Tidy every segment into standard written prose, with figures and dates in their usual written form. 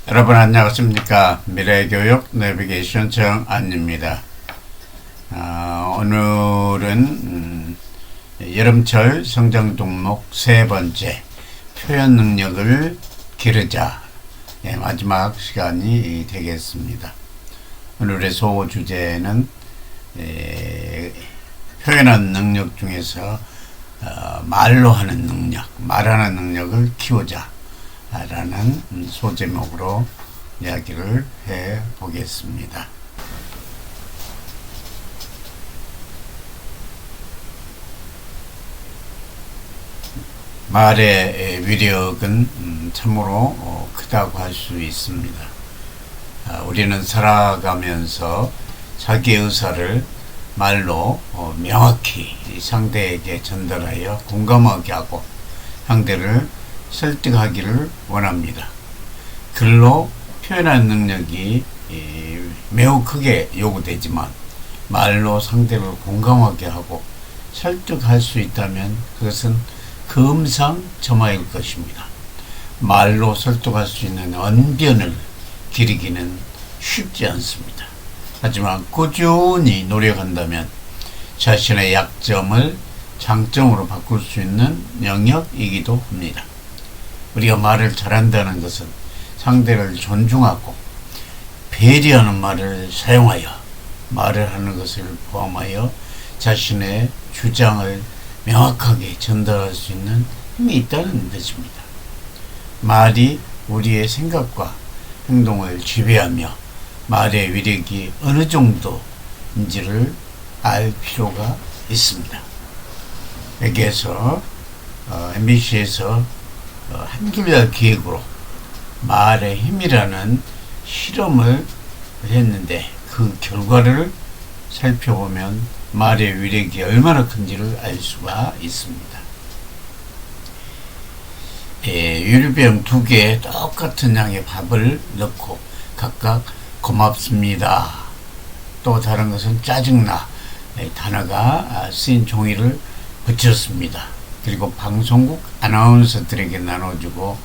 여러분 안녕하십니까. 미래교육 내비게이션 정안입니다. 오늘은 여름철 성장 종목 세 번째 표현 능력을 기르자 마지막 시간이 되겠습니다. 오늘의 소주제는 표현하는 능력 중에서 말로 하는 능력, 말하는 능력을 키우자 라는 소제목으로 이야기를 해 보겠습니다. 말의 위력은 참으로 크다고 할 수 있습니다. 우리는 살아가면서 자기의 의사를 말로 명확히 상대에게 전달하여 공감하게 하고 상대를 설득하기를 원합니다. 글로 표현하는 능력이 매우 크게 요구되지만 말로 상대를 공감하게 하고 설득할 수 있다면 그것은 금상첨화일 것입니다. 말로 설득할 수 있는 언변을 기르기는 쉽지 않습니다. 하지만 꾸준히 노력한다면 자신의 약점을 장점으로 바꿀 수 있는 영역이기도 합니다. 우리가 말을 잘한다는 것은 상대를 존중하고 배려하는 말을 사용하여 말을 하는 것을 포함하여 자신의 주장을 명확하게 전달할 수 있는 힘이 있다는 것입니다. 말이 우리의 생각과 행동을 지배하며 말의 위력이 어느 정도인지를 알 필요가 있습니다. 여기에서 MBC에서 한글화 기획으로 말의 힘이라는 실험을 했는데 그 결과를 살펴보면 말의 위력이 얼마나 큰지를 알 수가 있습니다. 유리병 2개에 똑같은 양의 밥을 넣고 각각 고맙습니다, 또 다른 것은 짜증나 단어가 쓰인 종이를 붙였습니다. 그리고 방송국 아나운서들에게 나눠주고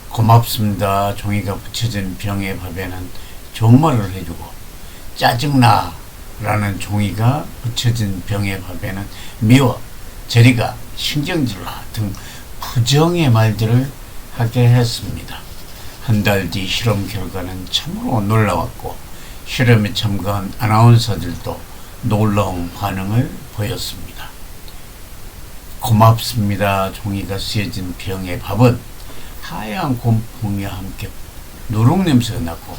고맙습니다 종이가 붙여진 병의 밥에는 좋은 말을 해주고 짜증나 라는 종이가 붙여진 병의 밥에는 미워, 저리가, 신경질나 등 부정의 말들을 하게 했습니다. 한 달 뒤 실험 결과는 참으로 놀라웠고 실험에 참가한 아나운서들도 놀라운 반응을 보였습니다. 고맙습니다 종이가 쓰여진 병의 밥은 하얀 곰팡이와 함께 누룩냄새가 나고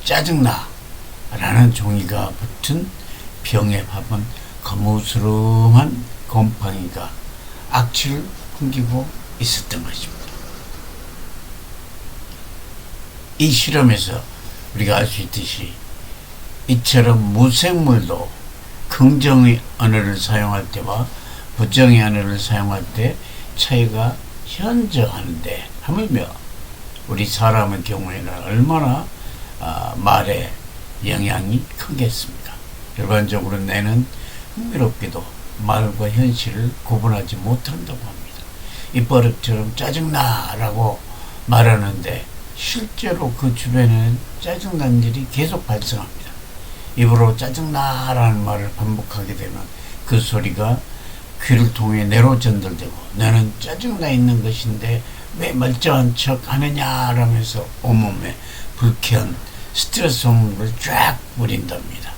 짜증나 라는 종이가 붙은 병의 밥은 거무스름한 곰팡이가 악취를 풍기고 있었던 것입니다. 이 실험에서 우리가 알 수 있듯이 이처럼 무생물도 긍정의 언어를 사용할 때와 부정의 언어를 사용할 때 차이가 현저하는데 하물며 우리 사람의 경우에는 얼마나 말에 영향이 크겠습니까? 일반적으로 뇌는 흥미롭게도 말과 현실을 구분하지 못한다고 합니다. 입버릇처럼 짜증나 라고 말하는데 실제로 그 주변에는 짜증난 일이 계속 발생합니다. 입으로 짜증나 라는 말을 반복하게 되면 그 소리가 귀를 통해 뇌로 전달되고 뇌는 짜증나 있는 것인데 왜 멀쩡한 척 하느냐 라면서 온몸에 불쾌한 스트레스 호르몬을 쫙 뿌린답니다.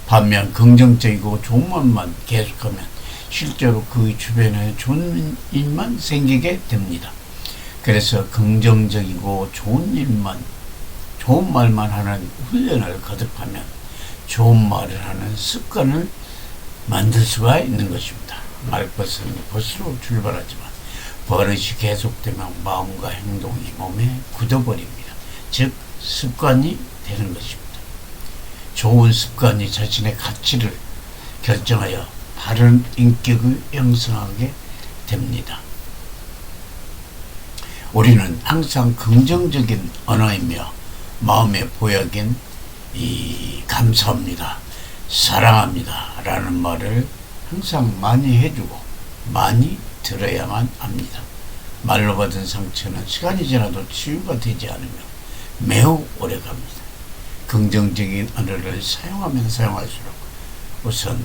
반면 긍정적이고 좋은 말만 계속하면 실제로 그 주변에 좋은 일만 생기게 됩니다. 그래서 긍정적이고 좋은 말만 하는 훈련을 거듭하면 좋은 말을 하는 습관을 만들 수가 있는 것입니다. 말벗은 벗으로 출발하지만 버릇이 계속되면 마음과 행동이 몸에 굳어버립니다. 즉 습관이 되는 것입니다. 좋은 습관이 자신의 가치를 결정하여 바른 인격을 형성하게 됩니다. 우리는 항상 긍정적인 언어이며 마음의 보약인 감사합니다, 사랑합니다 라는 말을 항상 많이 해주고 많이 들어야만 합니다. 말로 받은 상처는 시간이 지나도 치유가 되지 않으며 매우 오래 갑니다. 긍정적인 언어를 사용하면 사용할수록 우선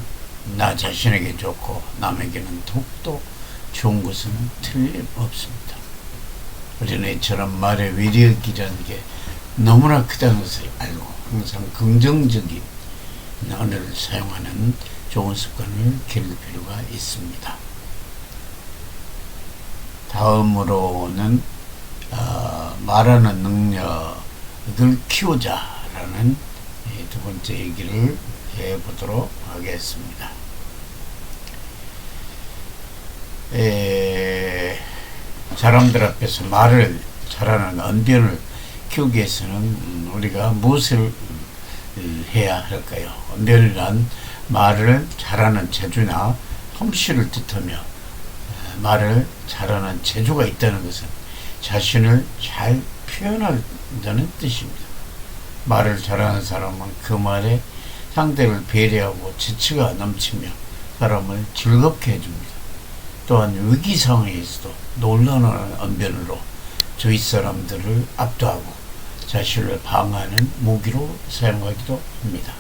나 자신에게 좋고 남에게는 더욱더 좋은 것은 틀림없습니다. 우리는 이처럼 말의 위력이라는 게 너무나 크다는 것을 알고 항상 긍정적인 언어를 사용하는 좋은 습관을 기를 필요가 있습니다. 다음으로는 말하는 능력을 키우자라는 두 번째 얘기를 해보도록 하겠습니다. 사람들 앞에서 말을 잘하는 언변을 키우기 위해서는 우리가 무엇을 해야 할까요? 언변이란 말을 잘하는 재주나 솜씨를 뜻하며 말을 잘하는 재주가 있다는 것은 자신을 잘 표현한다는 뜻입니다. 말을 잘하는 사람은 그 말에 상대를 배려하고 재치가 넘치며 사람을 즐겁게 해줍니다. 또한 위기 상황에서도 놀라운 언변으로 주위 사람들을 압도하고 자신을 방어하는 무기로 사용하기도 합니다.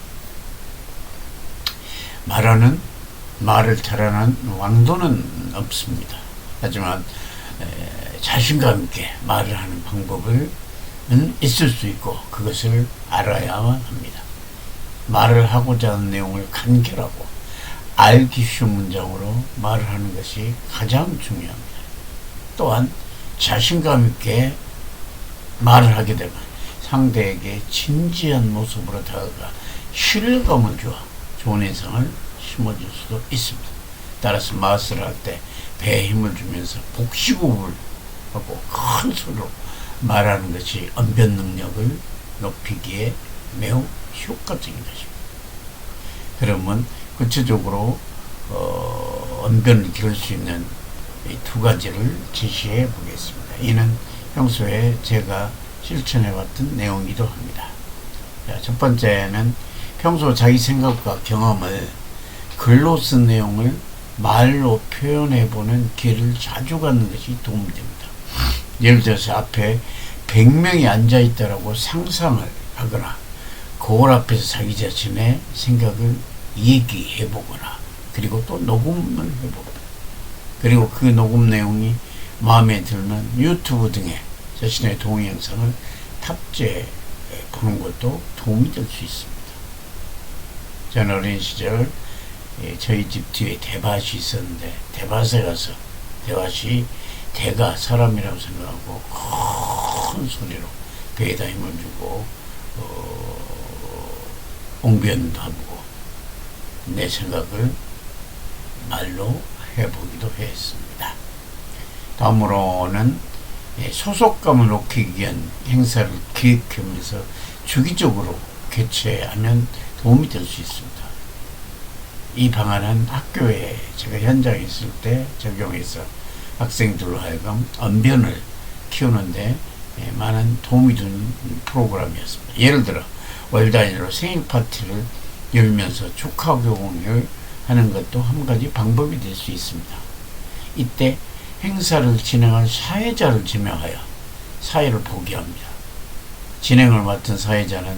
말을 잘하는 왕도는 없습니다. 하지만 자신감 있게 말을 하는 방법은 있을 수 있고 그것을 알아야만 합니다. 말을 하고자 하는 내용을 간결하고 알기 쉬운 문장으로 말을 하는 것이 가장 중요합니다. 또한 자신감 있게 말을 하게 되면 상대에게 진지한 모습으로 다가가 신뢰감을 주어 좋은 인상을 심어줄 수도 있습니다. 따라서 말을 할 때 배에 힘을 주면서 복식호흡을 하고 큰 소리로 말하는 것이 언변 능력을 높이기에 매우 효과적인 것입니다. 그러면 구체적으로 언변을 기를 수 있는 이 두 가지를 제시해 보겠습니다. 이는 평소에 제가 실천해 왔던 내용이기도 합니다. 자, 첫 번째는 평소 자기 생각과 경험을 글로 쓴 내용을 말로 표현해 보는 기회를 자주 갖는 것이 도움이 됩니다. 예를 들어서 앞에 100명이 앉아 있다라고 상상을 하거나 거울 앞에서 자기 자신의 생각을 얘기해 보거나 그리고 또 녹음을 해보고 그리고 그 녹음 내용이 마음에 들면 유튜브 등에 자신의 동영상을 탑재해 보는 것도 도움이 될 수 있습니다. 저는 어린 시절 저희 집 뒤에 대밭이 있었는데 대밭에 가서 대밭이 대가 사람이라고 생각하고 큰 소리로 배에다 힘을 주고 옹변도 하고 내 생각을 말로 해보기도 했습니다. 다음으로는 소속감을 높이기 위한 행사를 기획하면서 주기적으로 개최하면 도움이 될 수 있습니다. 이 방안은 학교에 제가 현장에 있을 때 적용해서 학생들로 하여금 언변을 키우는데 많은 도움이 되는 프로그램이었습니다. 예를 들어 월 단위로 생일 파티를 열면서 축하 교훈을 하는 것도 한 가지 방법이 될 수 있습니다. 이때 행사를 진행할 사회자를 지명하여 사회를 보게 합니다. 진행을 맡은 사회자는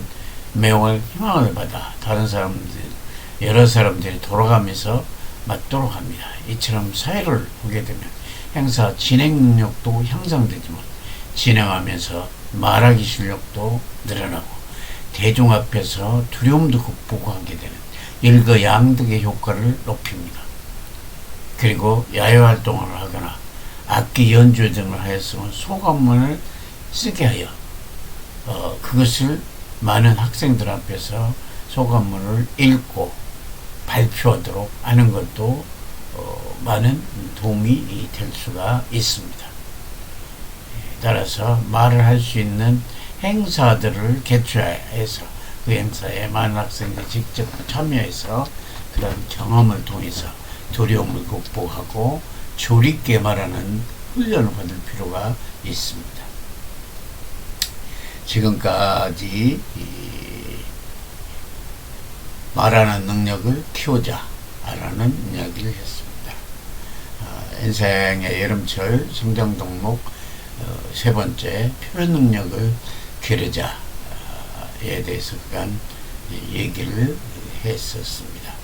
매월 희망을 받아 여러 사람들이 돌아가면서 맡도록 합니다. 이처럼 사회를 보게 되면 행사 진행 능력도 향상되지만 진행하면서 말하기 실력도 늘어나고 대중 앞에서 두려움도 극복하게 되는 일거양득의 효과를 높입니다. 그리고 야외 활동을 하거나 악기 연주 등을 하였으면 소감문을 쓰게 하여 그것을 많은 학생들 앞에서 소감문을 읽고 발표하도록 하는 것도 많은 도움이 될 수가 있습니다. 따라서 말을 할 수 있는 행사들을 개최해서 그 행사에 많은 학생들이 직접 참여해서 그런 경험을 통해서 두려움을 극복하고 조리 있게 말하는 훈련을 받을 필요가 있습니다. 지금까지 말하는 능력을 키우자라는 이야기를 했습니다. 인생의 여름철 성장 덕목 세 번째 표현 능력을 게르자에 대해서 그간 얘기를 했었습니다.